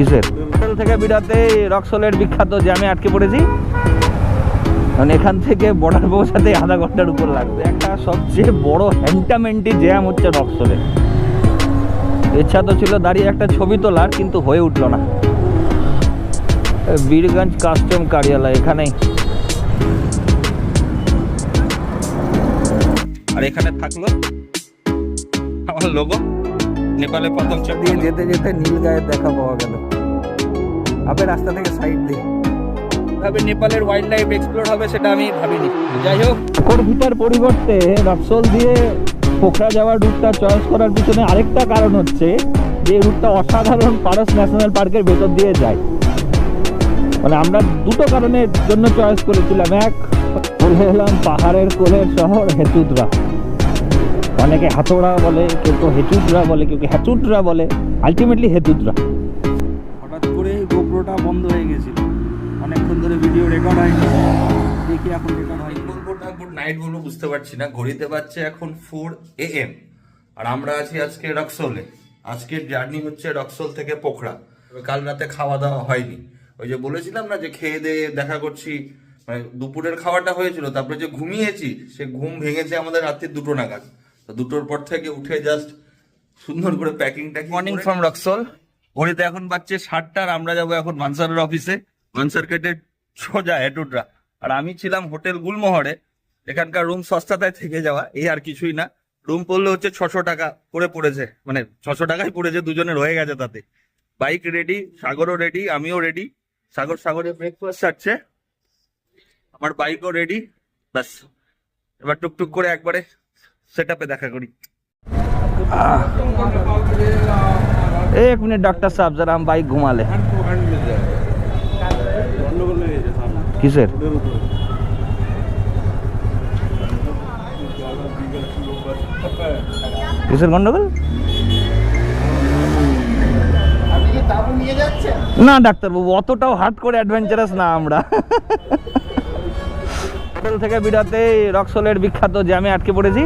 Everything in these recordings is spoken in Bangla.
কিসের? হোটেল থেকে বিরাতে রক্সলের বিখ্যাত জ্যামে আটকে পড়েছি। মানে এখান থেকে বর্ডার পৌঁছাতে আধা ঘন্টার উপর লাগবে। একটা সবচেয়ে বড় হ্যান্টামেন্টি জ্যাম হচ্ছে রক্সলে। ইচ্ছা তো ছিল দাঁড়িয়ে একটা ছবি তোলার, কিন্তু হয়ে উঠলো না। বীরগঞ্জ কাস্টম কার্যালয় এখানেই। আর এখানে থাকলো আমার লোগো, নেপালে প্রথম চক দিয়ে যেতে যেতে নীল গায়ের দেখা পাওয়া গেল। আবে রাস্তা থেকে সাইড দিয়ে তবে নেপালের ওয়াইল্ড লাইফ এক্সপ্লোর হবে সেটা আমি ভাবিনি। যাই হোক, কোরভিটার পরিবর্তে রক্সল দিয়ে পোখরা যাওয়ার রুটটা চয়েস করার পিছনে আরেকটা কারণ হচ্ছে যে রুটটা অসাধারণ পারস ন্যাশনাল পার্কের ভেতর দিয়ে যায়। মানে আমরা দুটো কারণের জন্য চয়েস করেছিলাম। এক, চলে এলাম পাহাড়ের কোলের শহর হেতুদ্রা। অনেকে হাতোড়া বলে, কেউ তো হেতুদ্রা বলে, কেউ হেতুদ্রা বলে, আলটিমেটলি হেতুদ্রা। হঠাৎ করে গোপ্রোটা বন্ধ হয়ে গেছিল, অনেকক্ষণ ধরে ভিডিও রেকর্ড হয়নি, দেখি এখন রেকর্ড হয়। গুড নাইট বলবো বুঝতে পারছি না। ঘড়িতে পাচ্ছে এখন 4 AM, আর আমরা আছি আজকে রক্সলে। আজকের জার্নি হচ্ছে রক্সল থেকে পোখরা। কাল রাতে খাওয়া দাওয়া হয়নি। ওই যে বলেছিলাম না যে খেয়ে দিয়ে দেখা করছি, মানে দুপুরের খাওয়াটা হয়েছিল, তারপরে যে ঘুমিয়েছি সে ঘুম ভেঙেছে আমাদের রাত্রি 2টো নাগাদ। তো 2টোর পর থেকে উঠে জাস্ট সুন্দর করে প্যাকিংটা। Morning from Raxaul. ঘড়িতে এখন বাজছে 7টা, আর আমরা যাবো এখন মানসারের অফিসে। মানসার কেটে সোজা হেটুডরা। আর আমি ছিলাম হোটেল গুলমোহরে। এখানকার রুম সস্তাতায় থেকে যাওয়া, এই আর কিছুই না। রুম পড়লে হচ্ছে 600 টাকা করে পড়েছে, মানে 600 টাকাই পড়েছে, দুজনের হয়ে গেছে তাতে। বাইক রেডি, সাগরও রেডি, আমিও রেডি। সাগরে ব্রেকফাস্ট আসছে, আমার বাইকও রেডি। ব্যাস এবার টুকটুক করে একবারে সেট আপে দেখা করি। एक मिनट डॉक्टर साहब, जरा हम बाइक घुमा ले। किसर? কিসের গন্ডগোল? না ডাক্তারবাবু, অতটাও হার্ড করে অ্যাডভেঞ্চারাস না আমরা। হোটেল থেকে বিরাতে রক্সলের বিখ্যাত জ্যামে আটকে পড়েছি।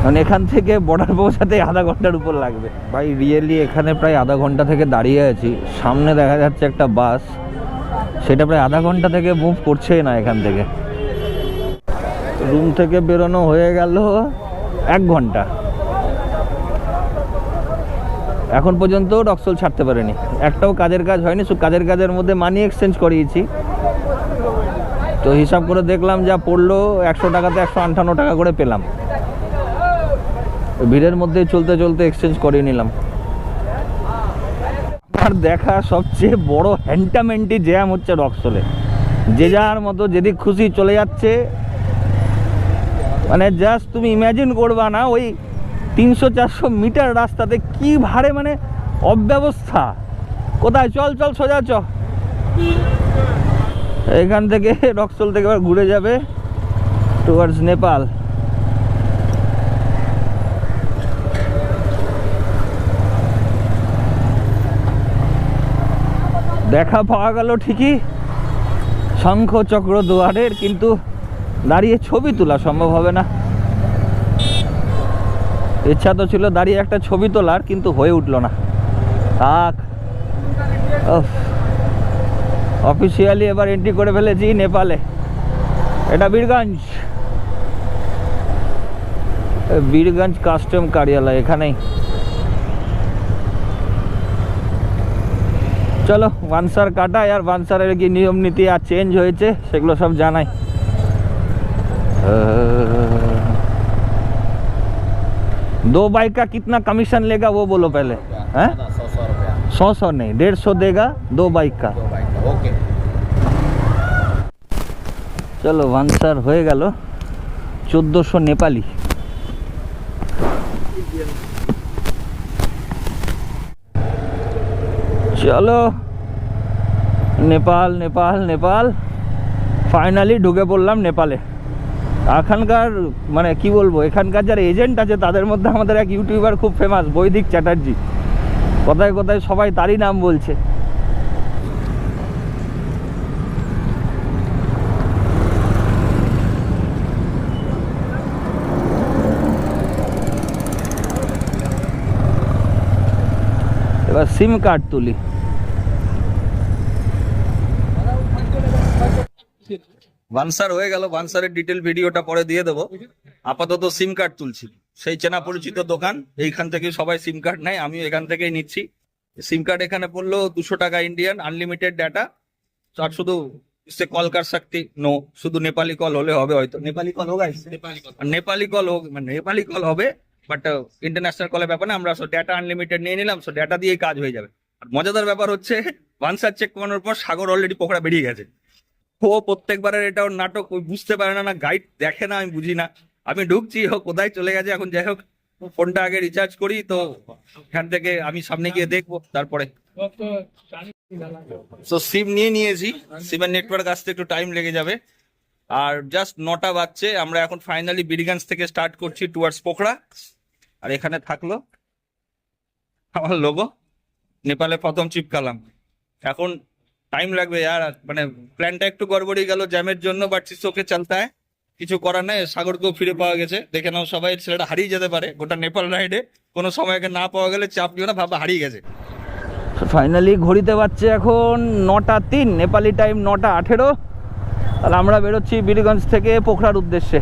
মানে এখান থেকে বর্ডার পৌঁছাতে আধা ঘন্টার উপর লাগবে। ভাই রিয়েলি এখানে প্রায় আধা ঘন্টা থেকে দাঁড়িয়ে আছি। সামনে দেখা যাচ্ছে একটা বাস, সেটা প্রায় আধা ঘন্টা থেকে মুভ করছেই না এখান থেকে। রুম থেকে বেরোনো হয়ে গেল 1 ঘন্টা, এখন পর্যন্ত রক্সল ছাড়তে পারেনি। একটাও কাজের কাজ হয়নি, শুধু কাজের মধ্যে মানি এক্সচেঞ্জ করিয়েছি। তো হিসাব করে দেখলাম যা পড়লো, 100 টাকাতে 158 টাকা করে পেলাম। ভিড়ের মধ্যে চলতে চলতে এক্সচেঞ্জ করে নিলাম। আর দেখা সবচেয়ে বড় হ্যান্টামেন্টি জ্যাম হচ্ছে রক্সলে। যে যার মতো যেদিক খুশি চলে যাচ্ছে। মানে জাস্ট তুমি ইম্যাজিন করবা না, ওই 300-400 মিটার রাস্তাতে কি ভারে মানে অব্যবস্থা। কোথায় চল সোজা চ। এখান থেকে রক্সল থেকে এবার ঘুরে যাবে টুয়ার্ডস নেপাল। দেখা পাওয়া গেল ঠিকই শঙ্খ চক্র দুয়ারের, কিন্তু দাঁড়িয়ে ছবি তোলা সম্ভব হবে না। ইচ্ছা তো ছিল দাঁড়িয়ে একটা ছবি তোলার, কিন্তু হয়ে উঠলো না। থাক, অফিসিয়ালি এবার এন্ট্রি করে ফেলেছি নেপালে। এটা বীরগঞ্জ কাস্টম কার্যালয় এখানেই। চলো বানসার কাটায়, আর বানসারের কি নিয়ম নীতি আর চেঞ্জ হয়েছে সেগুলো সব জানাই। दो बाइक का कितना कमीशन लेगा वो बोलो पहले। हैं? 100 नहीं, 150 देगा 2 बाइक का। ওকে চলো বানসার হয়ে গেল 1400 নেপালি। চলো নেপাল ফাইনালি ঢুকে পড়লাম নেপালে। এখানকার মানে কি বলবো, এখানকার যারা এজেন্ট আছে তাদের মধ্যে আমাদের এক ইউটিউবার খুব ফেমাস, বৈদিক চ্যাটার্জি। কোথায় সবাই তারই নাম বলছে। এবার সিম কার্ড তুলি। বানসার হয়ে গেল, বানসারের ডিটেল ভিডিওটা পরে দিয়ে দেবো। আপাতত সিম কার্ড তুলছি। সেই চেনা পরিচিত দোকান, এইখান থেকে সবাই সিম কার্ড নেয়, আমিও এখান থেকেই নিচ্ছি। সিম কার্ড এখানে পড়লো 200 টাকা ইন্ডিয়ান, আনলিমিটেড ডাটা। আর শুধু इससे कॉल कर सकती नो, শুধু নেপালি কল হলে হবে, হয়তো নেপালি কল হোক, নেপালি কল হোক, মানে নেপালি কল হবে, বাট ইন্টারন্যাশনাল কলের ব্যাপার না। আমরা ডেটা আনলিমিটেড নিয়ে নিলাম, সো ডেটা দিয়েই কাজ হয়ে যাবে। আর মজাদার ব্যাপার হচ্ছে বানসার চেক করানোর পর সাগর অলরেডি পোখরা বেরিয়ে গেছে। ও প্রত্যেকবারের এটা ওর নাটক, ওই বুঝতে পারে না, না গাইড দেখে না, আমি বুঝি না। আমি ঢুকছি, ও কোথায় চলে গেছে এখন। যাই হোক, ফোনটা আগে রিচার্জ করি, তো এখান থেকে আমি সামনে গিয়ে দেখবো তারপরে। তো সিম নিয়ে নিয়েছি, সিমের নেটওয়ার্ক আসতে একটু টাইম লেগে যাবে। আর জাস্ট 9টা বাজছে, আমরা এখন ফাইনালি বীরগঞ্জ থেকে স্টার্ট করছি টুয়ার্ডস পোখরা। আর এখানে থাকলো আমার লোগো, নেপালে প্রথম চিপকালাম। এখন টাইম লাগবে আর, মানে প্ল্যানটা একটু গড়বড়ি গেল জ্যামের জন্য, বাট চোখে চলতে হয়, কিছু করার নাই। সাগরকেও ফিরে পাওয়া গেছে, দেখে নাও সবাই। ছেলেটা হারিয়ে যেতে পারে গোটা নেপাল রাইডে, কোনো সময়কে না পাওয়া গেলে চাপ নিও না, ভাবা হারিয়ে গেছে। ফাইনালি ঘড়িতে বাজছে এখন 9টা 3, নেপালি টাইম 9টা 18। আর আমরা বেরোচ্ছি বীরগঞ্জ থেকে পোখরার উদ্দেশ্যে।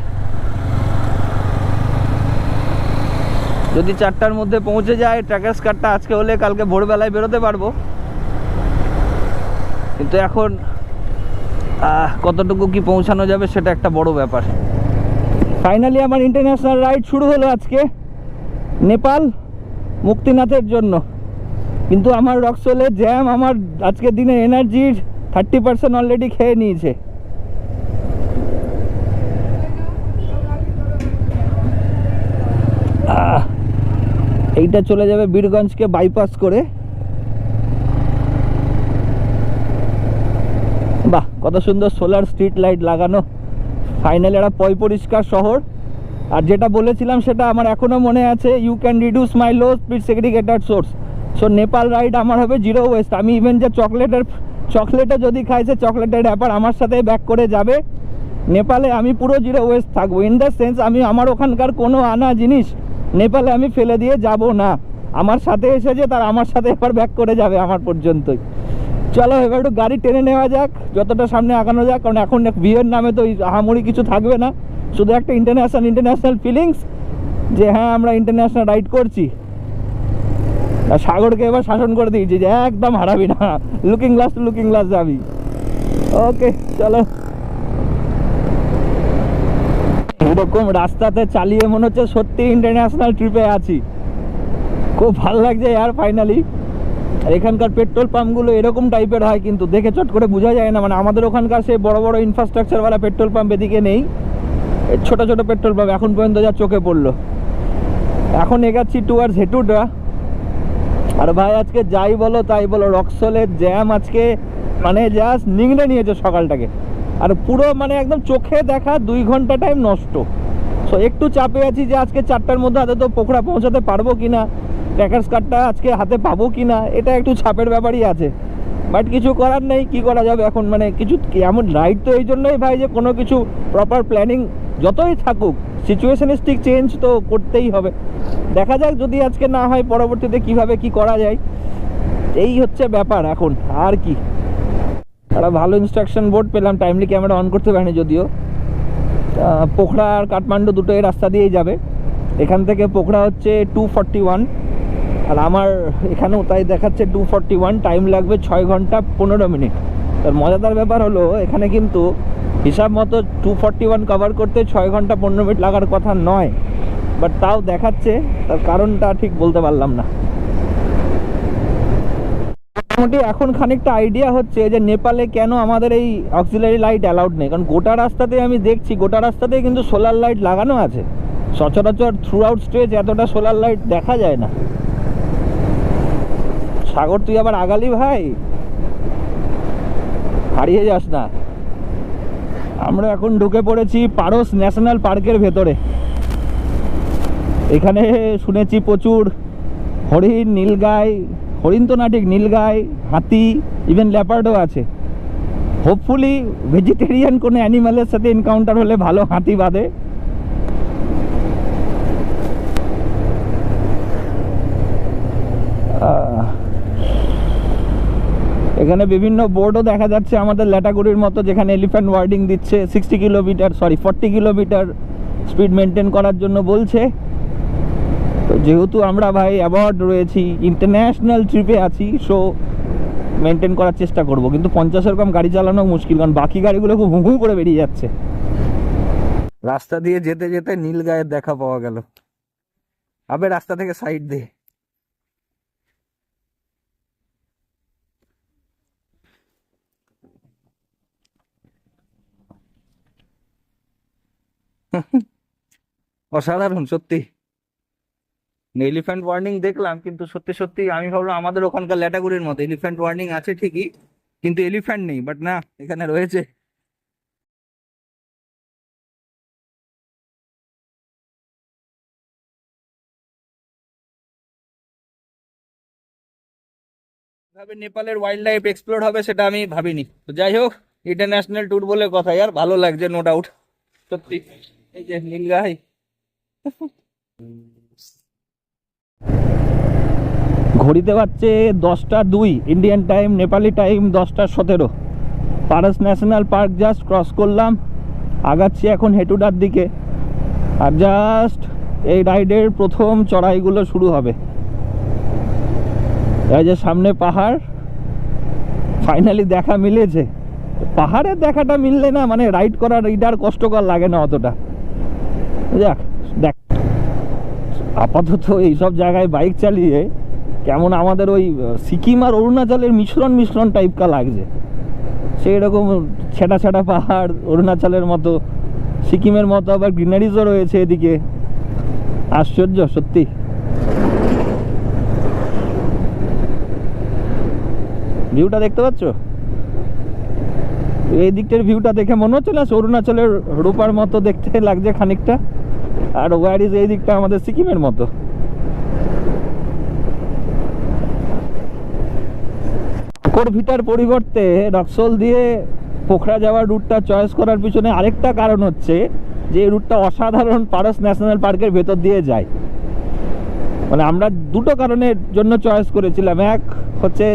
যদি 4টার মধ্যে পৌঁছে যায়, ট্র্যাকার্স কার্ডটা আজকে হলে কালকে ভোরবেলায় বেরোতে পারবো। কিন্তু এখন কতটুকু কি পৌঁছানো যাবে সেটা একটা বড় ব্যাপার। ফাইনালি আমার ইন্টারন্যাশনাল রাইড শুরু হলো আজকে নেপাল মুক্তিনাথের জন্য। কিন্তু আমার রক্সোলে জ্যাম আমার আজকের দিনে এনার্জির 30% অলরেডি খেয়ে নিয়েছে। এইটা চলে যাবে বীরগঞ্জকে বাইপাস করে। বাহ, কত সুন্দর সোলার স্ট্রিট লাইট লাগানো। ফাইনালি একটা পরিষ্কার শহর। আর যেটা বলেছিলাম সেটা আমার এখনো মনে আছে, you can reduce my low speed segregated source. So Nepal ride আমার হবে 0 ওয়েস্ট। আমি ইভেন যে চকলেটও যদি খাই, সে চকলেটের ব্যাপার আমার সাথে ব্যাক করে যাবে। নেপালে আমি পুরো 0 ওয়েস্ট থাকবো, ইন দ্য সেন্স আমি আমার ওখানকার কোনো আনা জিনিস নেপালে আমি ফেলে দিয়ে যাব না। আমার সাথে এসেছে, তার আমার সাথে এবার ব্যাক করে যাবে আমার পর্যন্তই। চলো এবার একটু গাড়ি টেনে নেওয়া যাক, যতটা সামনে আগানো যাক। কারণ এখন বিয়ের নামে তো আহামরি কিছু থাকবে না, শুধু একটা ইন্টারন্যাশনাল ফিলিংস যে হ্যাঁ আমরা ইন্টারন্যাশনাল রাইড করছি। আর সাগরকে এবার শাসন করে দিয়েছি যে একদম হারাবি না, লুকিং গ্লাস যাবি। ওকে চলো। এরকম রাস্তাতে চালিয়ে মনে হচ্ছে সত্যি ইন্টারন্যাশনাল ট্রিপে আছি, খুব ভালো লাগছে আর ফাইনালি। আর এখানকার পেট্রোল পাম্পগুলো এরকম টাইপের হয়, কিন্তু দেখে চট করে বোঝা যায় না। মানে আমাদের ওখানকার সেই বড় বড় ইনফ্রাস্ট্রাকচারওয়ালা পেট্রোল পাম্প এদিকে নেই, ছোট ছোট পেট্রোল পাম্প এখন পর্যন্ত যা চোখে পড়লো। এখন এগাচ্ছি টুয়ার্ডস হেটুডা। আর ভাই আজকে যাই বলো তাই বলো, রক্সোলের জ্যাম আজকে মানে জাস্ট নিংড়ে নিয়েছে সকালটাকে। আর পুরো মানে একদম চোখে দেখা 2 ঘন্টা টাইম নষ্ট। সো একটু চাপে আছি যে আজকে 4টার মধ্যে হাতে তো পোখরা পৌঁছাতে পারবো কিনা, ট্র্যাকার্স কার্ডটা আজকে হাতে পাবো কিনা, এটা একটু চাপের ব্যাপারই আছে। বাট কিছু করার নেই, কি করা যাবে এখন। মানে কিছু এমন রাইড তো এই জন্যই ভাই যে কোনো কিছু প্রপার প্ল্যানিং যতই থাকুক, সিচুয়েশনিস্টিক চেঞ্জ তো করতেই হবে। দেখা যাক যদি আজকে না হয় পরবর্তীতে কিভাবে কি করা যায়, এই হচ্ছে ব্যাপার এখন। আর কি, একটা ভালো ইনস্ট্রাকশন বোর্ড পেলাম, টাইমলি ক্যামেরা অন করতে পারিনি যদিও। পোখরা আর কাঠমান্ডু দুটো এই রাস্তা দিয়েই যাবে। এখান থেকে পোখরা হচ্ছে 241, আর আমার এখানেও তাই দেখাচ্ছে 241। টাইম লাগবে 6 ঘন্টা 15 মিনিট। তার মজাদার ব্যাপার হলো এখানে কিন্তু হিসাব মতো 241 কভার করতে 6 ঘন্টা 15 মিনিট লাগার কথা নয়, বাট তাও দেখাচ্ছে। তার কারণটা ঠিক বলতে পারলাম না। মোটামুটি এখন খানিকটা আইডিয়া হচ্ছে যে নেপালে কেন আমাদের এই অক্সিলারি লাইট অ্যালাউড নেই। কারণ গোটা রাস্তাতে আমি দেখছি, গোটা রাস্তাতেই কিন্তু সোলার লাইট লাগানো আছে। সচরাচর থ্রু আউট স্ট্রেচ এতটা সোলার লাইট দেখা যায় না। সাগর তুই আবার আগালি ভাই, হারিয়ে যাস না। আমরা এখন ঢুকে পড়েছি পারস ন্যাশনাল পার্কের ভেতরে। এখানে শুনেছি প্রচুর হরিণ, নীলগাই, হরিণ তো না ঠিক, নীলগাই, হাতি, ইভেন লেপার্ডও আছে। হোপফুলি ভেজিটেরিয়ান কোনো অ্যানিমালের সাথে এনকাউন্টার হলে ভালো, হাতি বাদে। এখানে বিভিন্ন বোর্ডও দেখা যাচ্ছে আমাদের ল্যাটাগুড়ির মতো, যেখানে এলিফ্যান্ট ওয়ার্ডিং দিচ্ছে 40 কিলোমিটার স্পিড মেনটেন করার জন্য বলছে। তো যেহেতু আমরা ভাই অ্যাওয়ার্ড রয়েছি, ইন্টারন্যাশনাল ট্রিপে আছি, সো মেনটেন করার চেষ্টা করব। কিন্তু 50-এর কম গাড়ি চালানো মুশকিল, কারণ বাকি গাড়িগুলো খুব হু করে বেরিয়ে যাচ্ছে। রাস্তা দিয়ে যেতে যেতে নীল গায়ের দেখা পাওয়া গেল। আবে রাস্তা থেকে সাইড দে। অসাধারণ সত্যি। এলিফ্যান্ট ওয়ার্নিং দেখলাম, কিন্তু সত্যি সত্যি আমি ভাবলাম আমাদের ওখানকার ল্যাটাগুড়ির মতো এলিফ্যান্ট ওয়ার্নিং আছে ঠিকই, কিন্তু এলিফ্যান্ট নেই। বাট না, এখানে রয়েছে। ভাবে নেপালের ওয়াইল্ড লাইফ এক্সপ্লোর হবে সেটা আমি ভাবিনি। তো যাই হোক, ইন্টারন্যাশনাল ট্যুর বলে কথা, আর ভালো লাগছে নো ডাউট সত্যি। এই যে নীলগাই, ঘড়িতে বাজছে 10টা 2 ইন্ডিয়ান টাইম, নেপালি টাইম 10টা 17। পারস ন্যাশনাল পার্ক জাস্ট ক্রস করলাম, আগাচ্ছি এখন হেটুডার দিকে। আর জাস্ট এই রাইডের প্রথম চড়াইগুলো শুরু হবে। এই যে সামনে পাহাড়, ফাইনালি দেখা মিলেছে। পাহাড়ের দেখাটা মিললে না, মানে রাইড করার রাইডার কষ্টকর লাগে না অতটা। যাক দেখ, আপাতত এইসব জায়গায় বাইক চালিয়ে কেমন আমাদের ওই সিকিম আর অরুণাচলের মিশ্রণ টাইপকা লাগছে। সেই রকম ছেটা ছেটা পাহাড়, অরুণাচলের মতো, সিকিমের মতো আবার গ্রিনারিজও রয়েছে এদিকে। আশ্চর্য সত্যি। ভিউটা দেখতে পাচ্ছ? এই দিকটার ভিউটা দেখে মনে হচ্ছে না অরুণাচলের রূপার মতো দেখতে লাগছে খানিকটা, আর ওয়ারিজ এই দিকটা আমাদের সিকিমের মতো। কাকরভিটার পরিবর্তে রক্সোল দিয়ে পোখরা যাওয়ার রুটটা চয়েস করার পিছনে আরেকটা কারণ হচ্ছে যে এই রুটটা অসাধারণ পারস ন্যাশনাল পার্কের ভেতর দিয়ে যায়। মানে আমরা দুটো কারণের জন্য চয়েস করেছিলাম। এক হচ্ছে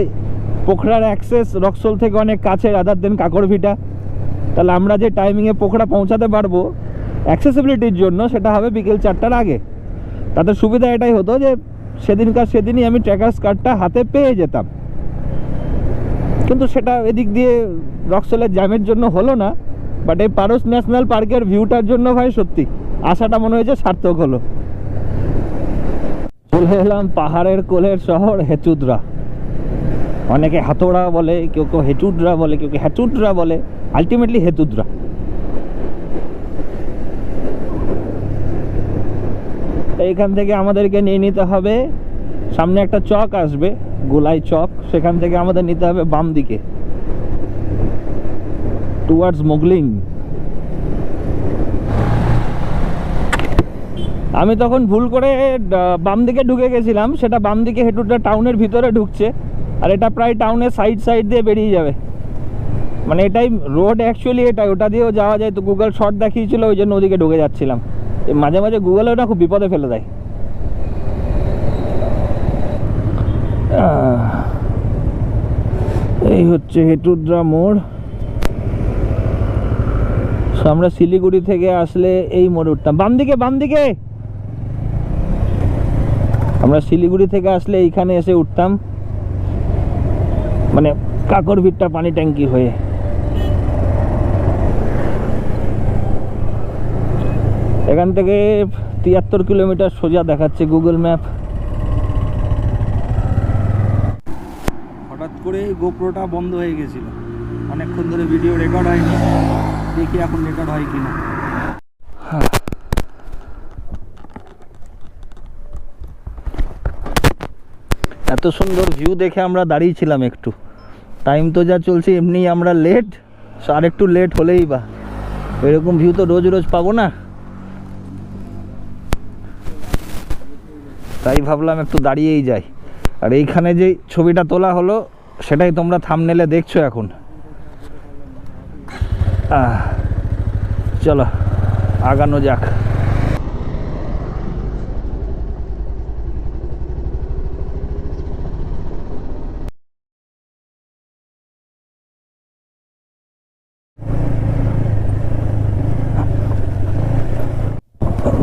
পোখরার অ্যাক্সেস রক্সোল থেকে অনেক কাছে, রাদার দেন কাকরভিটা। তাহলে আমরা যে টাইমিংয়ে পোখরা পৌঁছাতে পারবো অ্যাক্সেসিবিলিটির জন্য, সেটা হবে বিকেল 4টার আগে। তাতে সুবিধা এটাই হতো যে সেদিনই আমি ট্র্যাকার্স কার্ডটা হাতে পেয়ে যেতাম। কিন্তু সেটা এদিক দিয়ে রক্সোলের জ্যামের জন্য হলো না। বাট এই পারস ন্যাশনাল পার্কের ভিউটার জন্য ভাই সত্যি আশাটা মনে হয়েছে সার্থক হলো। চলে এলাম পাহাড়ের কোলের শহর হেচুদ্রা। অনেকে হাতোড়া বলে, কেউ কেউ হেচুদ্রা বলে, কেউ কেউ হ্যাচুদ্রা বলে, আলটিমেটলি হেতুদ্রা। এইখান থেকে আমাদেরকে নিয়ে নিতে হবে, সামনে একটা চক আসবে, গোলাই চক, সেখান থেকে আমাদের নিতে হবে বাম দিকে টুয়ার্ডস মোগলিং। আমি তখন ভুল করে বাম দিকে ঢুকে গেছিলাম, সেটা বাম দিকে হেটুডা টাউনের ভিতরে ঢুকছে, আর এটা প্রায় টাউনের সাইড দিয়ে বেরিয়ে যাবে। মানে এটাই রোড অ্যাকচুয়ালি, এটাই, ওটা দিয়েও যাওয়া যায়। তো গুগল শর্ট দেখিয়েছিল, ওই জন্য ওদিকে ঢুকে যাচ্ছিলাম। মাঝে মাঝে গুগলে ওটা খুব বিপদে ফেলে দেয়। এই হচ্ছে হেটুদ্রা মোড়। আমরা শিলিগুড়ি থেকে আসলে এই মোড়ে উঠতাম, বাম দিকে আমরা শিলিগুড়ি থেকে আসলে এইখানে এসে উঠতাম, মানে কাকরভিটটা পানি ট্যাঙ্কি হয়ে। এখান থেকে 73 কিলোমিটার সোজা দেখাচ্ছে গুগল ম্যাপ। হঠাৎ করে গোপ্রোটা বন্ধ হয়ে গেছিল, অনেকক্ষণ ধরে ভিডিও রেকর্ড হয়নি, দেখি এখন রেকর্ড হয় কিনা। এত সুন্দর ভিউ দেখে আমরা দাঁড়িয়েছিলাম একটু। টাইম তো যা চলছে এমনি আমরা লেট, আর একটু লেট হলেই বা, এরকম ভিউ তো রোজ রোজ পাবো না। তাই ভাবলাম একটু দাঁড়িয়েই যাই। আর এইখানে যে ছবিটা তোলা হলো সেটাই তোমরা থাম্বনেলে দেখছো এখন। চলো আগানো যাক।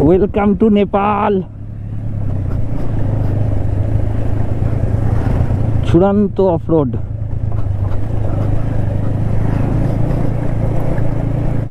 Welcome to Nepal. চূড়ান্ত অফরোড।